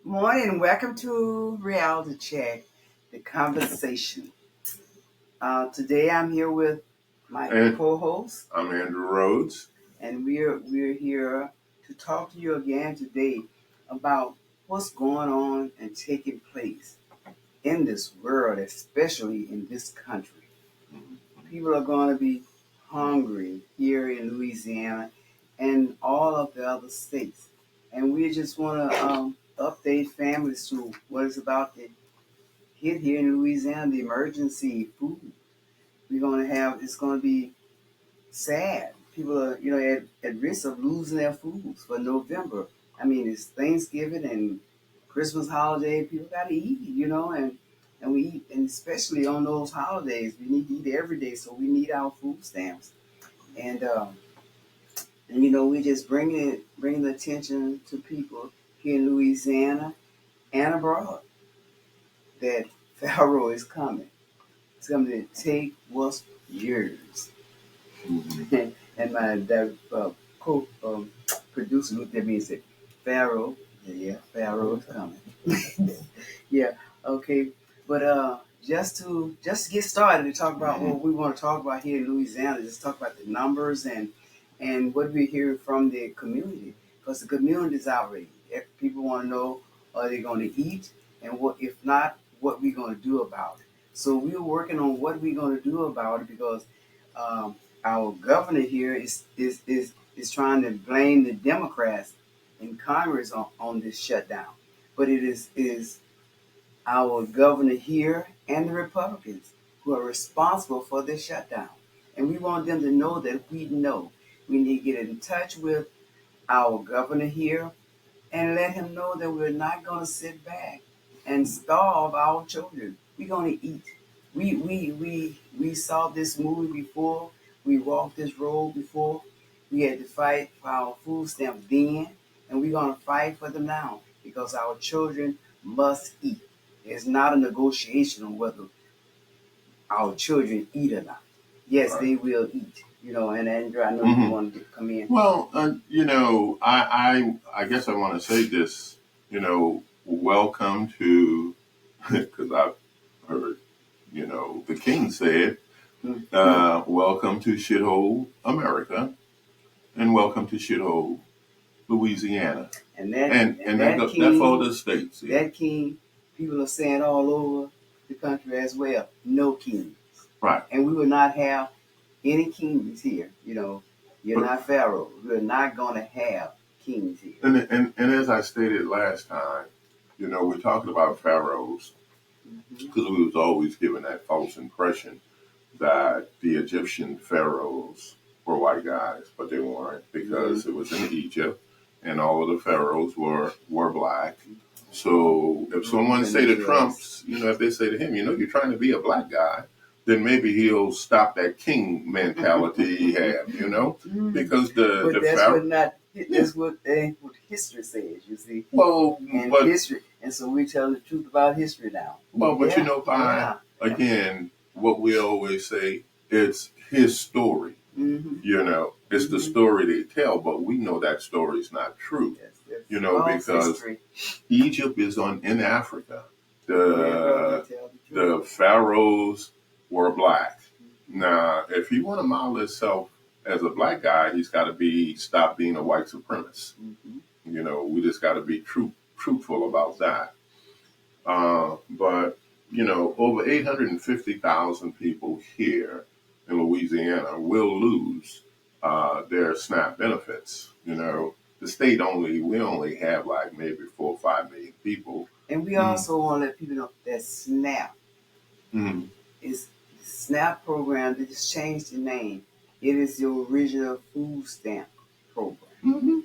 Morning, welcome to Reality Check, the conversation. Today I'm here with my And co-host, I'm Andrew Rhodes. And we're here to talk to you again today about what's going on and taking place in this world, especially in this country. People are going to be hungry here in Louisiana and all of the other states. And we just want to update families to what is about to hit here in Louisiana, the emergency food. It's going to be sad. People are, at risk of losing their foods for November. I mean, it's Thanksgiving and Christmas holiday. People got to eat, and we eat, and especially on those holidays, we need to eat every day. So we need our food stamps, and we just bringing the attention to people here in Louisiana and abroad that Pharaoh is coming. It's coming to take what's yours. Mm-hmm. And my co-producer looked at me and said, Pharaoh, yeah, Pharaoh is coming. Yeah, okay. But just to get started to talk about what we want to talk about here in Louisiana, just talk about the numbers and what we're hearing from the community. Because the community is outraged. If people want to know, are they going to eat? And what if not, what we're going to do about it. So we're working on what we're going to do about it because our governor here is trying to blame the Democrats in Congress on this shutdown. But it is our governor here and the Republicans who are responsible for this shutdown. And we want them to know that we know. We need to get in touch with our governor here and let him know that we're not going to sit back and starve our children. We're going to eat. We saw this movie before. We walked this road before. We had to fight for our food stamps then, and we're going to fight for them now because our children must eat. It's not a negotiation on whether our children eat or not. Yes, right. They will eat. And Andrew, I know you wanted to come in. Well, I guess I want to say this. Welcome to, because I've heard, the king said, welcome to shithole America, and welcome to shithole Louisiana, and that for the states. Yeah. That king, people are saying all over the country as well. No kings, right? And we will not have any kings here. You're not Pharaoh. We're not going to have kings here. And as I stated last time, we're talking about pharaohs because we was always given that false impression that the Egyptian pharaohs were white guys, but they weren't because it was in Egypt and all of the pharaohs were black. So if someone say to Trump's, if they say to him, you're trying to be a black guy, then maybe he'll stop that king mentality he had, because that's what history says, you see. Well, history, and so we tell the truth about history now. Well, but again, what we always say, it's his story. Mm-hmm. It's the story they tell, but we know that story is not true. Yes, because history. Egypt is in Africa. The pharaohs were black. Now, if he want to model himself as a black guy, he's got to stop being a white supremacist. Mm-hmm. We just got to be truthful about that. But over 850,000 people here in Louisiana will lose their SNAP benefits. The state we only have like maybe 4 or 5 million people. And we also want to let people know that SNAP is the SNAP program. They just changed the name. It is the original food stamp program. Mm-hmm.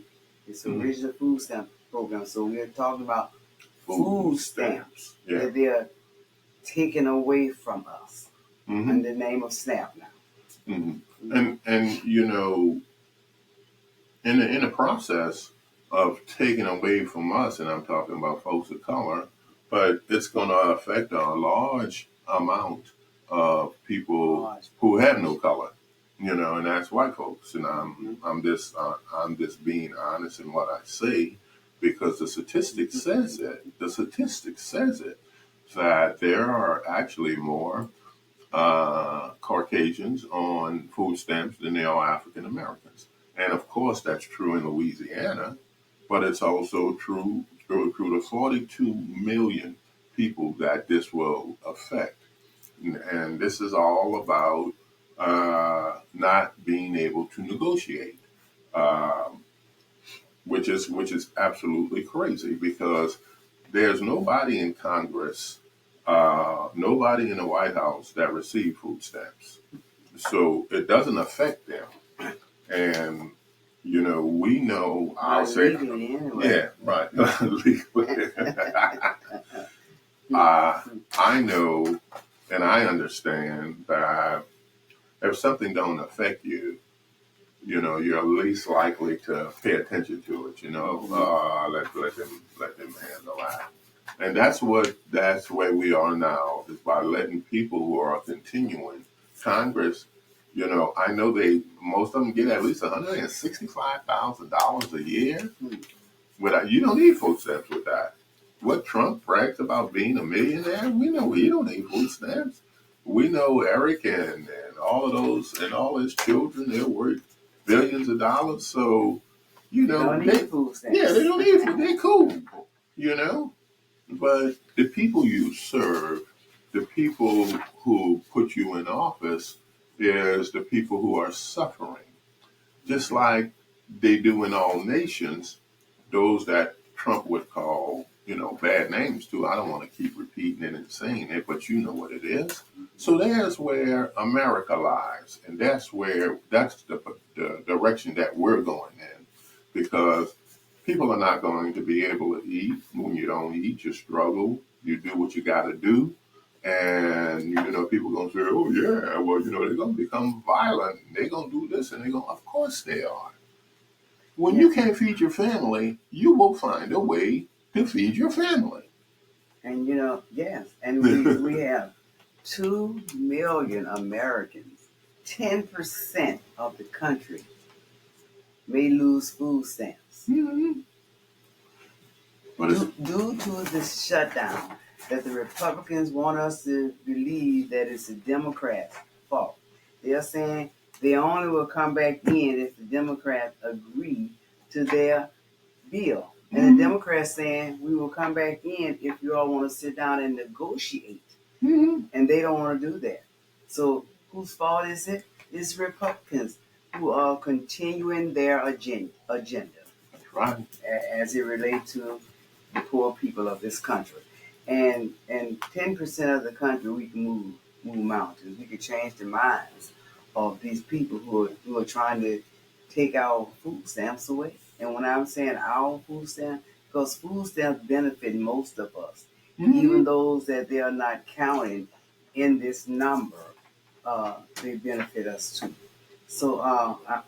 It's the original food stamp program. So we're talking about food stamps that they're taking away from us in the name of SNAP now. Mm-hmm. And in the process of taking away from us, and I'm talking about folks of color, but it's going to affect a large amount of people who have no color, and that's white folks. And I'm just being honest in what I say. because the statistics says it. The statistics says it that there are actually more Caucasians on food stamps than there are African Americans. And of course, that's true in Louisiana, but it's also true to 42 million people that this will affect. And this is all about not being able to negotiate, um, which is absolutely crazy because there's nobody in Congress, nobody in the White House that receive food stamps. So it doesn't affect them. And, we know, I'll Not say, legally anyway. yeah, right. I know and I understand that if something don't affect you, you're least likely to pay attention to it. Let them handle that. And that's where we are now is by letting people who are continuing Congress. I know most of them get at least $165,000 a year. Without you don't need food stamps with that. What Trump brags about being a millionaire, we know he don't need food stamps. We know Eric and all of those and all his children, they're worth billions of dollars. So, They don't need food stamps. yeah, they don't need food. They're cool, you know. But the people you serve, the people who put you in office, is the people who are suffering. Just like they do in all nations, those that Trump would call, bad names to. I don't want to keep repeating it and saying it, but you know what it is. So there's where America lies, and that's the direction that we're going in, because people are not going to be able to eat when you don't eat. You struggle. You do what you got to do. And, people are going to say, oh, yeah, well, they're going to become violent. They're going to do this and they're going to, of course they are. When Yeah. you can't feed your family, you will find a way to feed your family. And yes, and we have 2 million Americans. 10% of the country may lose food stamps Mm-hmm. due to this shutdown that the Republicans want us to believe that it's the Democrats' fault. They're saying they only will come back in if the Democrats agree to their bill. And the Democrats saying we will come back in if you all want to sit down and negotiate. Mm-hmm. And they don't want to do that. So whose fault is it? It's Republicans who are continuing their agenda That's right. as it relates to the poor people of this country. And 10% of the country we can move mountains. We can change the minds of these people who are trying to take our food stamps away. And when I'm saying our food stamps, because food stamps benefit most of us, even those that they are not counting in this number, they benefit us too. So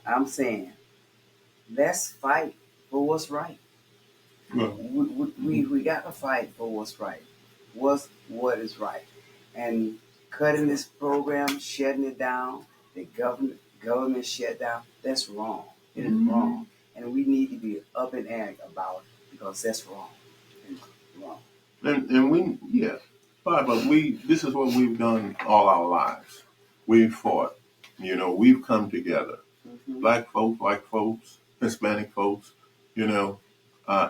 I'm saying, let's fight for what's right. Well, We got to fight for what's right. What is right. And cutting this program, shutting it down, the government shut down, that's wrong. It is wrong. And we need to be up in air about it because that's wrong. It's wrong. and yeah, but this is what we've done all our lives. We've fought. We've come together. Black folks, white folks, Hispanic folks. You know,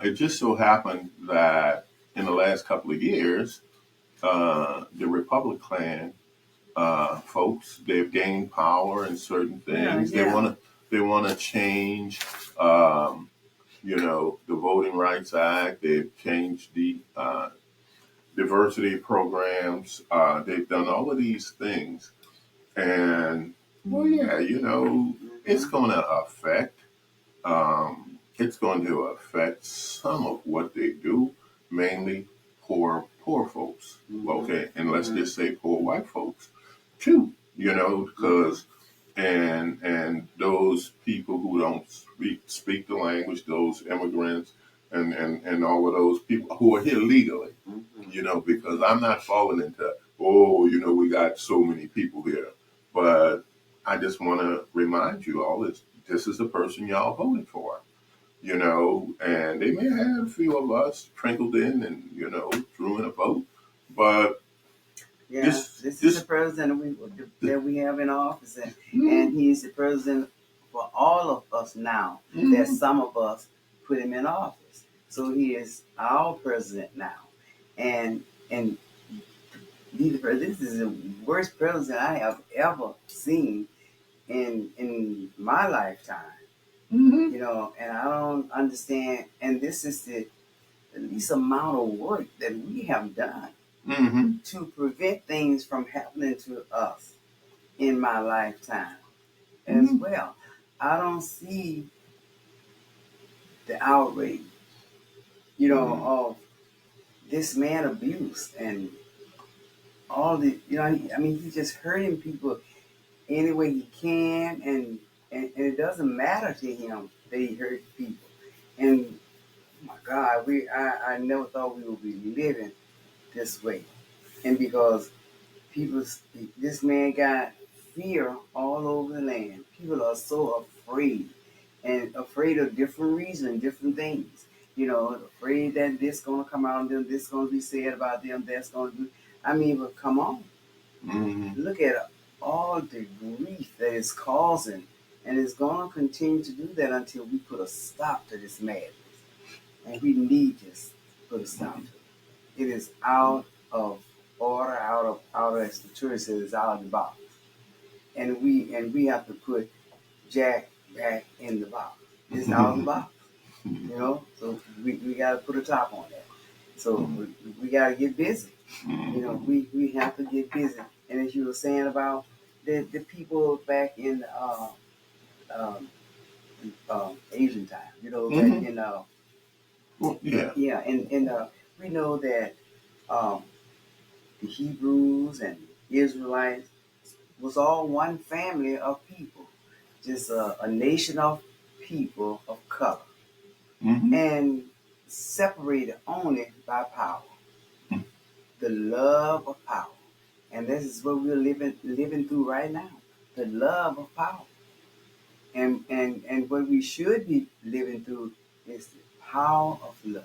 it just so happened that in the last couple of years, the Republican folks, they've gained power in certain things. Yeah. They want to change. Um, the Voting Rights Act. They've changed the diversity programs. They've done all of these things, and well, yeah, it's going to affect. It's going to affect some of what they do, mainly poor folks. Okay, and let's just say poor white folks too. Because and those people who don't speak the language, those immigrants, and all of those people who are here legally. Because I'm not falling into, we got so many people here. But I just want to remind you all this is the person y'all voted for. and they may have a few of us trickled in and, drew in a vote. But Yeah, this, this is the this, president this that we have in office, and, mm, and he's the president for all of us now. That mm, some of us put him in office, so he is our president now, and this is the worst president I have ever seen in my lifetime. mm, And I don't understand. And this is the least amount of work that we have done mm, to prevent things from happening to us in my lifetime as mm, well. I don't see the outrage, mm, of this man abuse and all the, I mean, he's just hurting people any way he can, and it doesn't matter to him that he hurt people. And oh my God, I never thought we would be living this way. And because people, this man got fear all over the land. People are so afraid, and afraid of different reasons, different things. Afraid that this gonna come out on them, this gonna be said about them, that's gonna do. I mean, but come on, mm, look at all the grief that it's causing, and it's gonna continue to do that until we put a stop to this madness. And we need to put a stop to it. It is out of order, out of as the church says, it's out of the box. And we have to put Jack back in the box. It's out of the box, So we got to put a top on that. So we got to get busy. We have to get busy. And as you were saying about the people back in um, Asian time, back mm. in Well, yeah. yeah, and we know that um, the Hebrews and Israelites was all one family of people, just a nation of people of color, Mm-hmm. and separated only by power, the love of power. And this is what we're living through right now, the love of power. And what we should be living through is the power of love.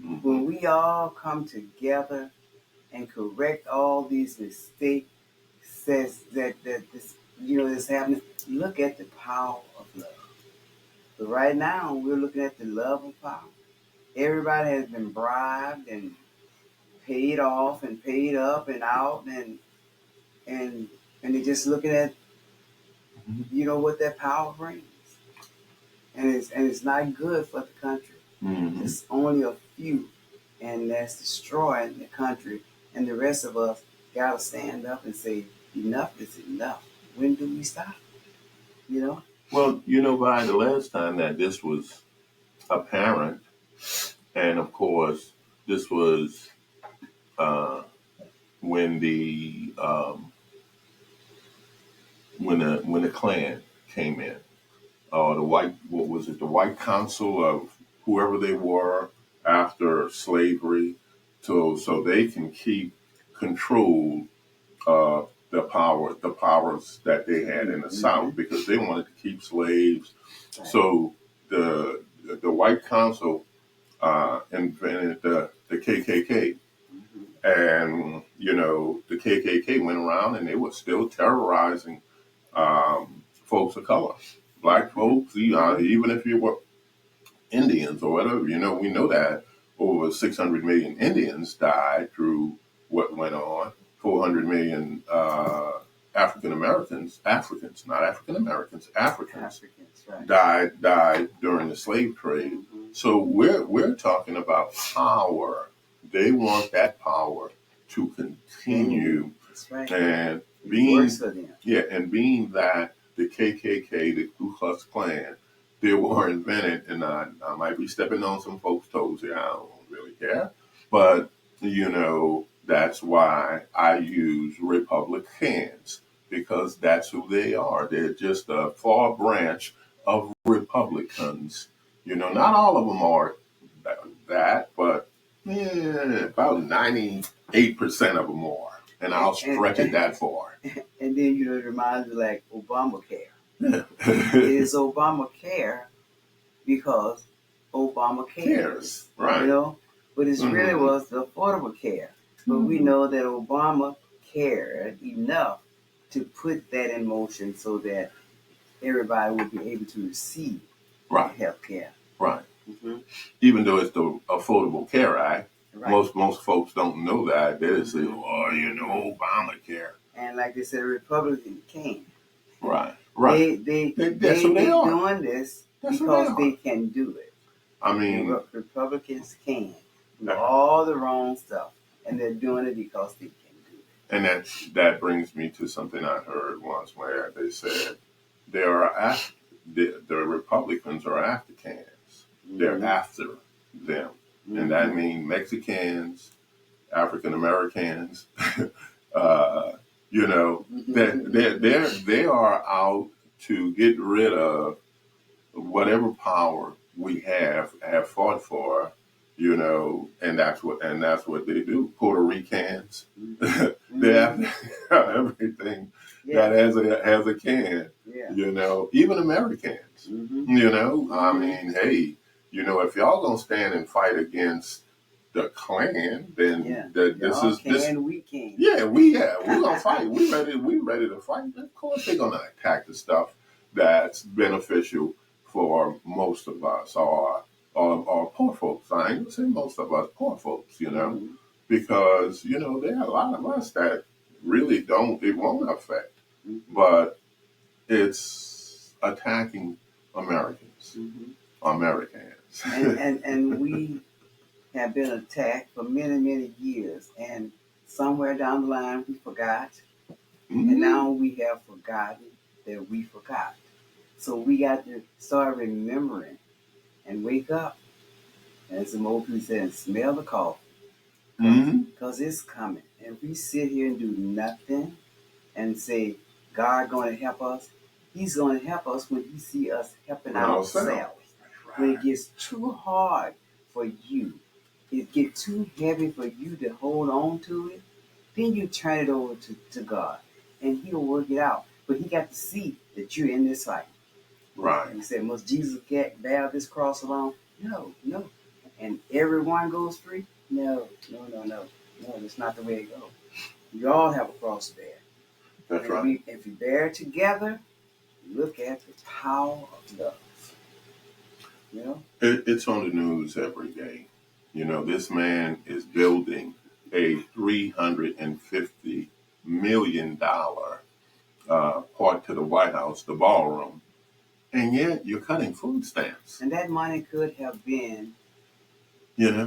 Mm-hmm. When we all come together and correct all these mistakes, says that this is happening. Look at the power of love. But right now we're looking at the love of power. Everybody has been bribed and paid off and paid up and out, and they're just looking at what that power brings. And it's not good for the country. Mm-hmm. It's only a few, and that's destroying the country. And the rest of us gotta stand up and say, enough is enough. When do we stop? You know? Well, by the last time that this was apparent, and of course, this was uh, when the Klan came in, or the white, what was it, the White Council of whoever they were after slavery, so they can keep control of the powers that they had in the South, Mm-hmm. because they wanted to keep slaves. Right. So the White Council invented the KKK. Mm-hmm. And, the KKK went around and they were still terrorizing folks of color, black folks, even if you were Indians or whatever. We know that over 600 million Indians died through what went on. 400 million African Americans, not African Americans, Africans Africans, right. died during the slave trade. Mm-hmm. So we're talking about power. They want that power to continue, That's right. and It works for them. being that the KKK, the Ku Klux Klan, they were invented, and I might be stepping on some folks' toes here. I don't really care, but that's why I use Republicans, because that's who they are. They're just a far branch of Republicans. Not all of them are that, but about 98% of them are, and I'll stretch it that far. And then it reminds me like Obamacare. Yeah. It is Obamacare because Obamacare cares, is, right? but it really Mm-hmm. was the Affordable Care. But we Mm-hmm. know that Obama cared enough to put that in motion so that everybody would be able to receive Right, health care. right. Mm-hmm. Even though it's the Affordable Care Act, Right. most folks don't know that. They say, Mm-hmm. "Oh, Obamacare." And like they said, Republicans can. Right, right. That's who they are. Doing this That's who they because they are. can do it. I mean, Republicans can do that, all the wrong stuff, and they're doing it because they can do it. and that brings me to something I heard once where they said there are the Republicans are Africans. They're after them, and that means Mexicans, African Americans. uh, they are out to get rid of whatever power we have fought for, and that's what they do. Puerto Ricans, they have everything that has a can, Yeah. even Americans, I Mhm. mean, hey, if y'all gonna stand and fight against the Klan, then this Y'all is this. can, we can. We gonna fight. We ready to fight. Of course, they're gonna attack the stuff that's beneficial for most of us, or poor folks. I ain't gonna say most of us, poor folks. Because there are a lot of us that really don't. It won't affect, but it's attacking Americans. Americans. And we have been attacked for many, many years. And somewhere down the line, we forgot. And now we have forgotten that we forgot. So we got to start remembering and wake up. As the old people said, and smell the coffee. Because it's coming. And if we sit here and do nothing and say, God going to help us, He's going to help us when He see us helping ourselves. When it gets too hard for you, it gets too heavy for you to hold on to it, then you turn it over to God, and He'll work it out. But He got to see that you're in this fight. Right. He said, must Jesus bear this cross alone? No, no. And everyone goes free? No. No, that's not the way it goes. We all have a cross to bear. That's right. If we bear it together, look at the power of love. It's on the news every day. This man is building a $350 million part to the White House, the ballroom, and yet you're cutting food stamps. And that money could have been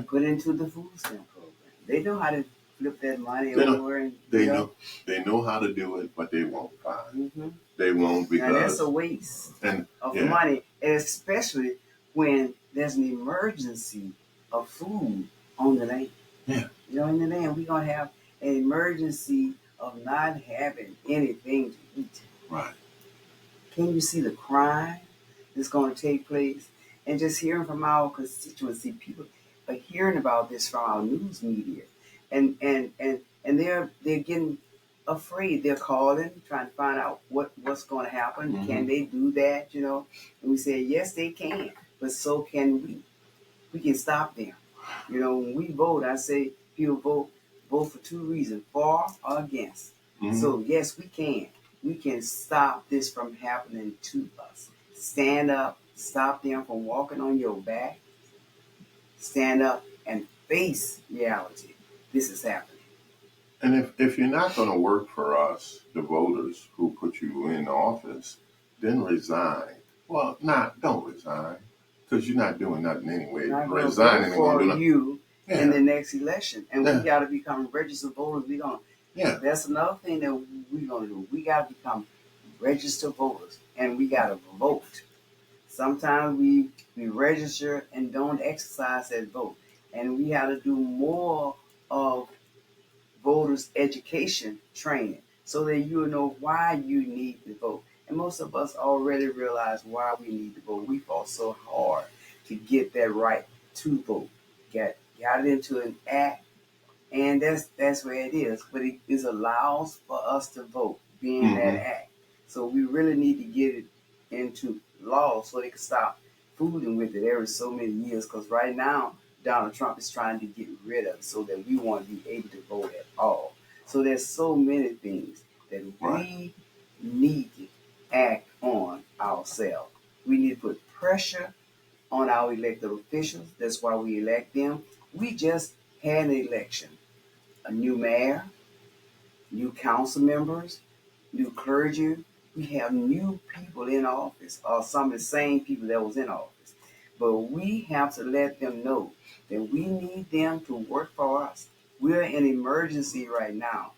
put into the food stamp program. They know how to flip that money over. And they know how to do it, but they won't. They won't, because and that's a waste of money, especially when there's an emergency of food on the land. Yeah. In the land, we're going to have an emergency of not having anything to eat. Right. Can you see the crime that's going to take place? And just hearing from our constituency, people are hearing about this from our news media, and they're getting afraid. They're calling, trying to find out what's going to happen. Can they do that? And we say yes, they can, but so can we. We can stop them. When we vote, I say people vote for two reasons: for or against. So yes, we can. We can stop this from happening to us. Stand up, stop them from walking on your back. Stand up and face reality. This is happening. And if you're not going to work for us, the voters who put you in office, then resign. Well, don't resign, because you're not doing nothing anyway. Resigning for you in the next election, and we got to become registered voters. That's another thing that we're gonna do. We got to become registered voters, and we got to vote. Sometimes we register and don't exercise that vote, and we have to do more of voters education training so that you know why you need to vote. And most of us already realize why we need to vote. We fought so hard to get that right to vote. Got it into an act, and that's where it is. But it allows for us to vote, being that act. So we really need to get it into law so they can stop fooling with it every so many years because right now Donald Trump is trying to get rid of it so that we won't be able to vote at all. So there's so many things that Right. we need to act on ourselves. We need to put pressure on our elected officials. That's why we elect them. We just had an election, a new mayor, new council members, new clergy. We have new people in office, or some of the same people that was in office. But we have to let them know that we need them to work for us. We're in emergency right now,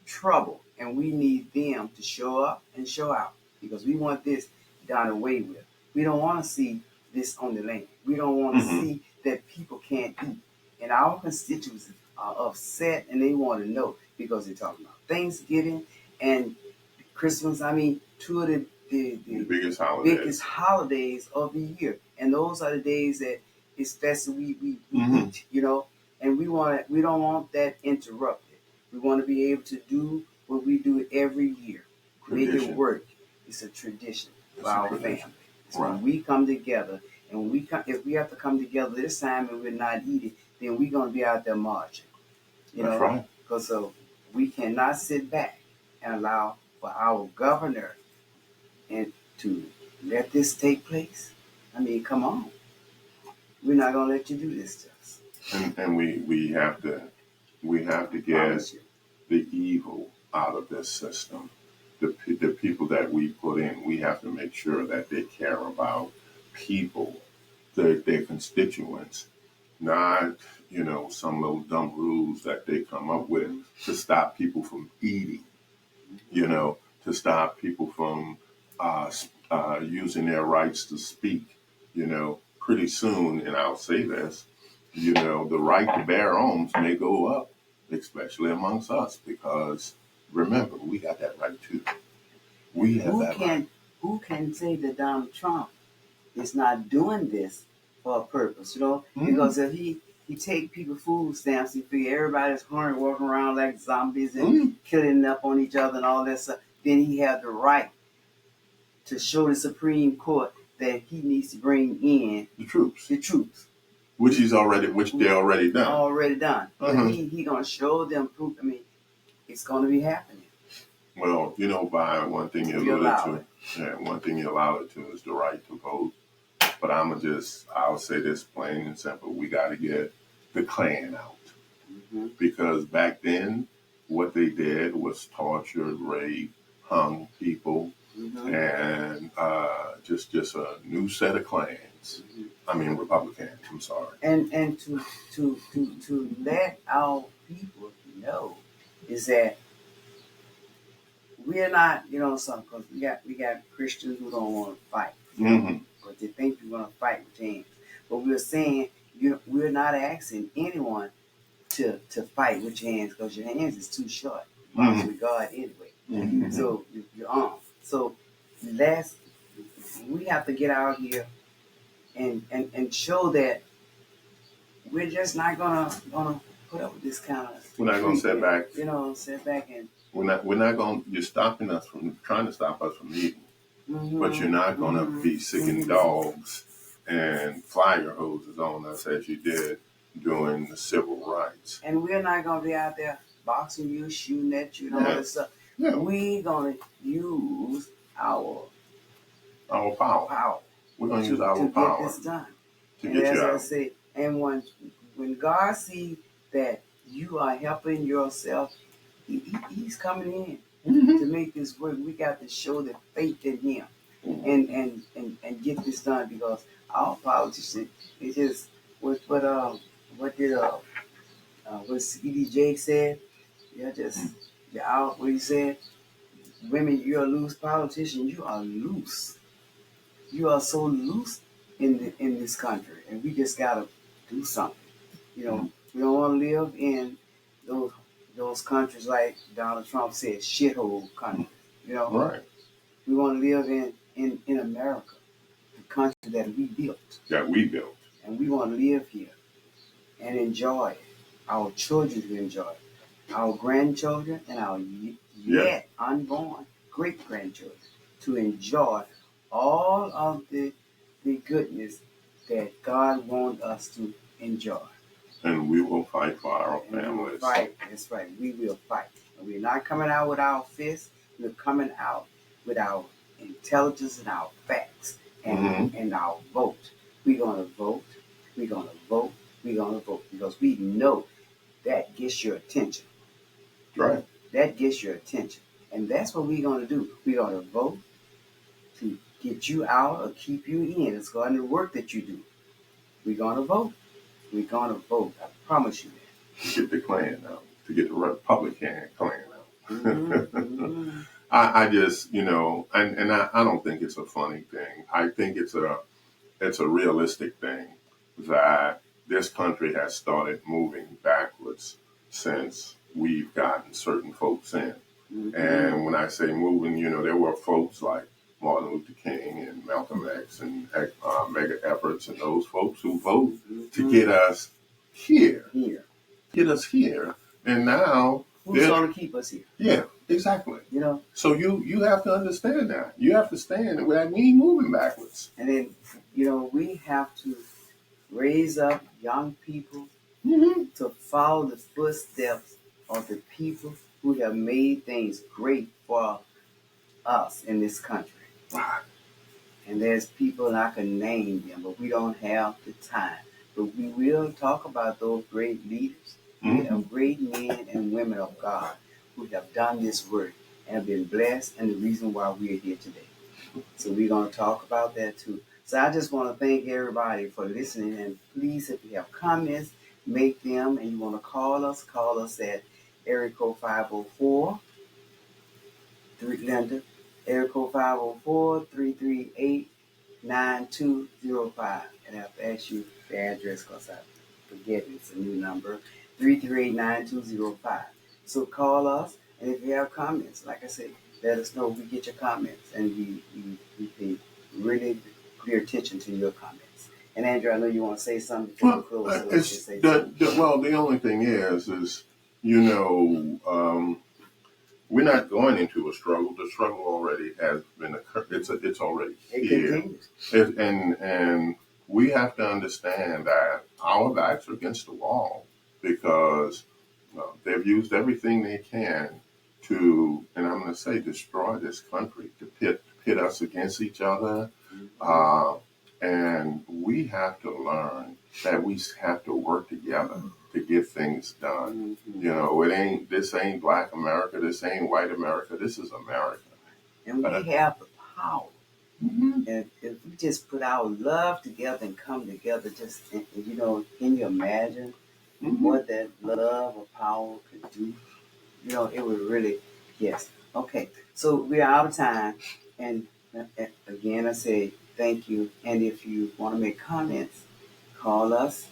trouble, and we need them to show up and show out because we want this done away with. We don't want to see this on the land. We don't want to see that people can't eat. And our constituents are upset and they want to know because they're talking about Thanksgiving and Christmas. I mean, two of the biggest holidays of the year. And those are the days that especially we eat, and we don't want that interrupted. We want to be able to do what we do every year. Make it work. It's a tradition for our family. So when we come together, and when if we have to come together this time and we're not eating, then we're going to be out there marching. That's right. Because we cannot sit back and allow for our governor and to let this take place. I mean, come on. We're not going to let you do this to us. And we have to get the evil out of this system. The people that we put in, we have to make sure that they care about people, their constituents, not, some little dumb rules that they come up with to stop people from eating, to stop people from using their rights to speak. Pretty soon, and I'll say this, the right to bear arms may go up, especially amongst us, because remember, we got that right too. We have that right. Who can say that Donald Trump is not doing this for a purpose, Because if he take people food stamps, he figure everybody's hungry, walking around like zombies and killing up on each other and all that stuff, then he had the right to show the Supreme Court that he needs to bring in the troops. Which they already done. Already done. But he gonna show them proof. I mean, it's gonna be happening. Well, by one thing you alluded to, one thing you allowed to is the right to vote. But I'll say this plain and simple: we got to get the Klan out, because back then, what they did was tortured, rape, hung people, and just a new set of Klans. I mean Republicans. I'm sorry. And to let our people know is that we're not, because we got Christians who don't want to fight, but they think we're going to fight with hands. But we're saying we're not asking anyone to fight with your hands because your hands is too short. With God anyway. So you're armed. So we have to get out here and show that we're just not gonna put up with this kind of. We're not gonna sit back. Sit back and. We're not going. You're stopping us from trying to stop us from eating, but you're not going to be sicking dogs and fire hoses on us as you did during the civil rights. And we're not going to be out there boxing you, shooting at you, and all that stuff. Yeah. We're going to use our power. We're going to use our power to get this done. To get you out. As I say, and when God sees that you are helping yourself, He's coming in to make this work. We got to show the faith in Him and get this done, because our politicians, it just what C.D. Jake said. What he said. Women, you're a loose politician. You are loose. You are so loose in this country, and we just gotta do something. We don't want to live in those countries like Donald Trump said, shithole countries. Right. We want to live in America, the country that we built. And we want to live here and enjoy it. Our children to enjoy it. Our grandchildren and our yet unborn great grandchildren to enjoy all of the the goodness that God wants us to enjoy. And we will fight for our And we will families. fight. That's right. We will fight. And we're not coming out with our fists. We're coming out with our intelligence and our facts and our vote. We're going to vote. We're going to vote. We're going to vote because we know that gets your attention. Right. That gets your attention. And that's what we're going to do. We're going to vote to get you out or keep you in. It's going to the work that you do. We're going to vote. We're going to vote. I promise you that. To get the Klan out, to get the Republican Klan out. Mm-hmm. I just, and I don't think it's a funny thing. I think it's a realistic thing that this country has started moving backwards since we've gotten certain folks in. Mm-hmm. And when I say moving, there were folks like Martin Luther King and Malcolm X and Mega Efforts and those folks who voted to get us here. Get us here. And now who's going to keep us here? Yeah, exactly. So you have to understand that. You have to stand that we ain't moving backwards. And then, we have to raise up young people to follow the footsteps of the people who have made things great for us in this country. Right. And there's people, and I can name them, but we don't have the time. But we will talk about those great leaders. We have great men and women of God who have done this work and have been blessed, and the reason why we're here today. So we're going to talk about that too. So I just want to thank everybody for listening. And please, if you have comments, make them. And you want to call us at area code 504 Linda, area code 504-338-9205. And I have to ask you the address because I forget it's a new number, 338-9205. So call us, and if you have comments, like I said, let us know. We get your comments, and we pay really clear attention to your comments. And Andrew, I know you want to say something before we close. The only thing is we're not going into a struggle. The struggle already has been occurred. It's already here. And we have to understand that our backs are against the wall because they've used everything they can to, and I'm going to say, destroy this country, to pit us against each other. And we have to learn that we have to work together to get things done. This ain't Black America, this ain't white America, this is America. And we have the power. And if we just put our love together and come together, can you imagine what that love or power could do? It would really, yes. Okay, so we're out of time. And again, I say thank you. And if you want to make comments, call us.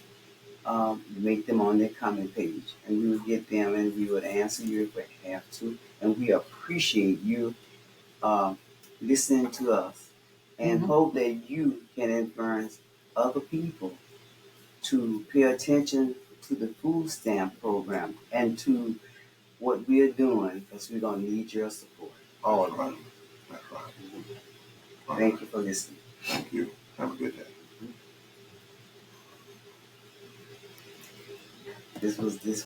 Make them on their comment page, and we will get them, and we would answer you if we have to. And we appreciate you listening to us, and hope that you can influence other people to pay attention to the food stamp program and to what we're doing, because we're going to need your support. All of you. That's right. Thank you for listening. Thank you. Have a good day. This